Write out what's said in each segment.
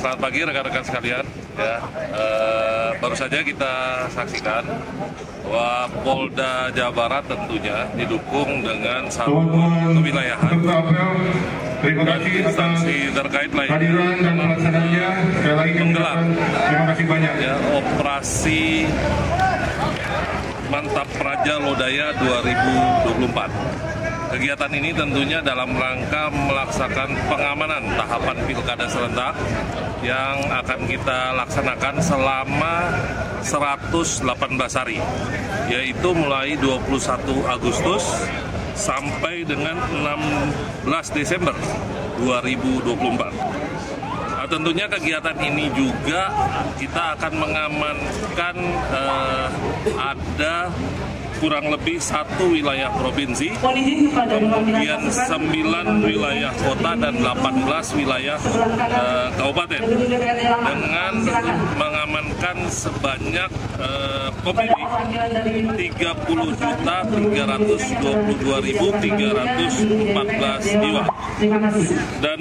Selamat pagi rekan-rekan sekalian. Ya, baru saja kita saksikan bahwa Polda Jawa Barat tentunya didukung dengan satu kewilayahan dan instansi terkait lainnya menggelar operasi Mantap Praja Lodaya 2024. Kegiatan ini tentunya dalam rangka melaksanakan pengamanan tahapan Pilkada serentak yang akan kita laksanakan selama 118 hari, yaitu mulai 21 Agustus sampai dengan 16 Desember 2024. Tentunya kegiatan ini juga kita akan mengamankan ada kurang lebih 1 wilayah provinsi, kemudian 9 wilayah kota dan 18 wilayah kabupaten, dengan mengamankan sebanyak pemilih 30.322.314 jiwa. Dan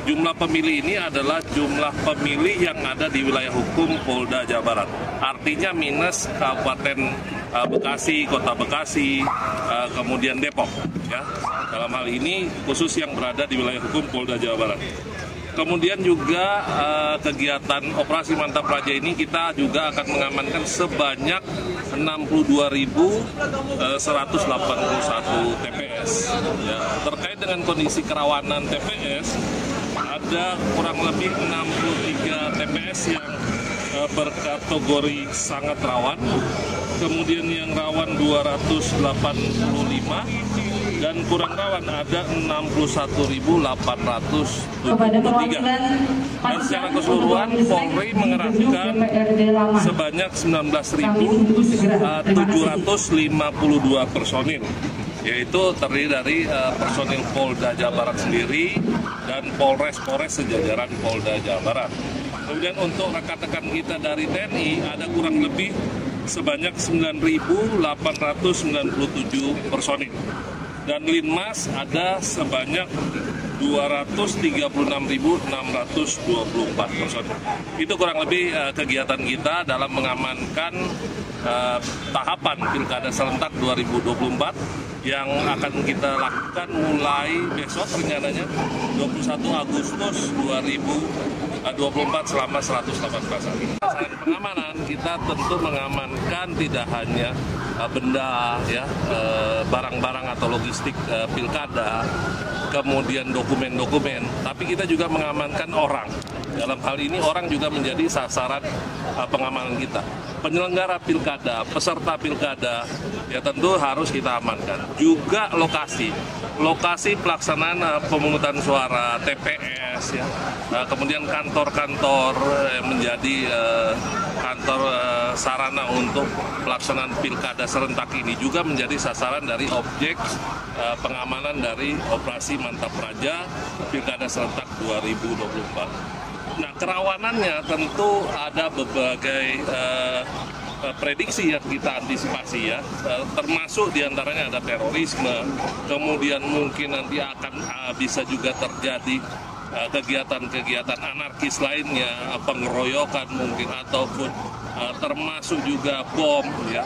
jumlah pemilih ini adalah jumlah pemilih yang ada di wilayah hukum Polda Jawa Barat. Artinya minus Kabupaten Bekasi, Kota Bekasi, kemudian Depok. Ya. Dalam hal ini khusus yang berada di wilayah hukum Polda Jawa Barat. Kemudian juga kegiatan operasi Mantap Praja ini kita juga akan mengamankan sebanyak 62.181 TPS. Ya. Terkait dengan kondisi kerawanan TPS, ada kurang lebih 63 TPS yang berkategori sangat rawan, kemudian yang rawan 285, dan kurang rawan ada 61.873. Dan secara keseluruhan Polri mengerahkan sebanyak 19.752 personil, yaitu terdiri dari personil Polda Jawa Barat sendiri dan Polres sejajaran Polda Jawa Barat. Kemudian untuk rekan-rekan kita dari TNI ada kurang lebih sebanyak 9.897 personil. Dan Linmas ada sebanyak 236.624 personil. Itu kurang lebih kegiatan kita dalam mengamankan tahapan Pilkada serentak 2024 yang akan kita lakukan mulai besok rencananya 21 Agustus 2024 selama 118 hari. Selain pengamanan, kita tentu mengamankan tidak hanya benda, ya, barang-barang atau logistik pilkada, kemudian dokumen-dokumen, tapi kita juga mengamankan orang. Dalam hal ini orang juga menjadi sasaran pengamanan kita. Penyelenggara pilkada, peserta pilkada, ya tentu harus kita amankan. Juga lokasi pelaksanaan pemungutan suara, TPS, ya, kemudian kantor-kantor menjadi kantor sarana untuk pelaksanaan pilkada serentak ini juga menjadi sasaran dari objek pengamanan dari operasi Mantap Praja Pilkada Serentak 2024. Nah, kerawanannya tentu ada berbagai prediksi yang kita antisipasi, ya, termasuk diantaranya ada terorisme, kemudian mungkin nanti akan bisa juga terjadi kegiatan-kegiatan anarkis lainnya, pengeroyokan mungkin, ataupun termasuk juga bom, ya,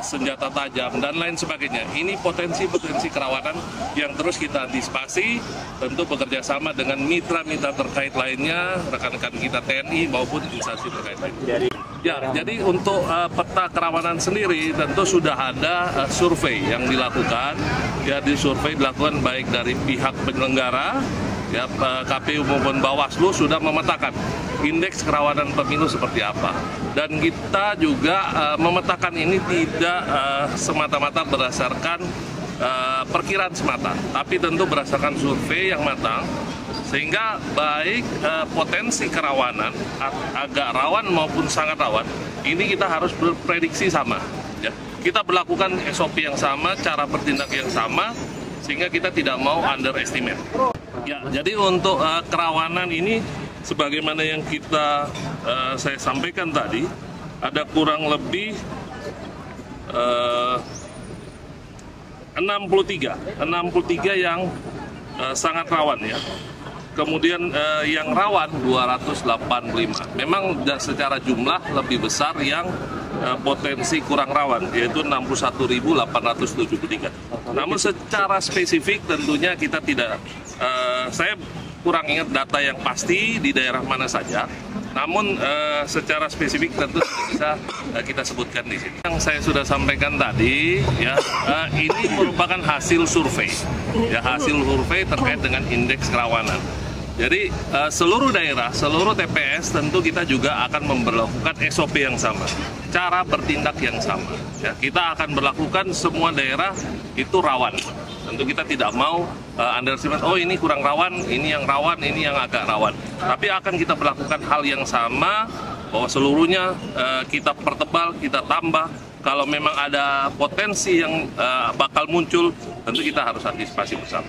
senjata tajam dan lain sebagainya. Ini potensi-potensi kerawanan yang terus kita antisipasi, tentu bekerja sama dengan mitra-mitra terkait lainnya, rekan-rekan kita TNI maupun instansi terkait lainnya. Ya, jadi untuk peta kerawanan sendiri tentu sudah ada survei yang dilakukan. Ya, di survei dilakukan baik dari pihak penyelenggara, ya, KPU maupun Bawaslu sudah memetakan indeks kerawanan pemilu seperti apa. Dan kita juga memetakan ini tidak semata-mata berdasarkan perkiraan semata, tapi tentu berdasarkan survei yang matang, sehingga baik potensi kerawanan, agak rawan maupun sangat rawan, ini kita harus berprediksi sama. Ya. Kita berlakukan SOP yang sama, cara bertindak yang sama, sehingga kita tidak mau underestimate. Ya, jadi untuk kerawanan ini, sebagaimana yang saya sampaikan tadi, ada kurang lebih 63 yang sangat rawan, ya. kemudian yang rawan 285. Memang secara jumlah lebih besar yang potensi kurang rawan, yaitu 61.873. Namun secara spesifik tentunya kita tidak, saya kurang ingat data yang pasti di daerah mana saja. Namun secara spesifik tentu bisa kita sebutkan di sini. Yang saya sudah sampaikan tadi, ya ini merupakan hasil survei, ya hasil survei terkait dengan indeks kerawanan. Jadi seluruh daerah, seluruh TPS tentu kita juga akan memperlakukan SOP yang sama, cara bertindak yang sama. Ya, kita akan berlakukan semua daerah itu rawan. Tentu kita tidak mau underestimate, oh ini kurang rawan, ini yang rawan, ini yang agak rawan. Tapi akan kita berlakukan hal yang sama, bahwa seluruhnya kita pertebal, kita tambah. Kalau memang ada potensi yang bakal muncul, tentu kita harus antisipasi bersama.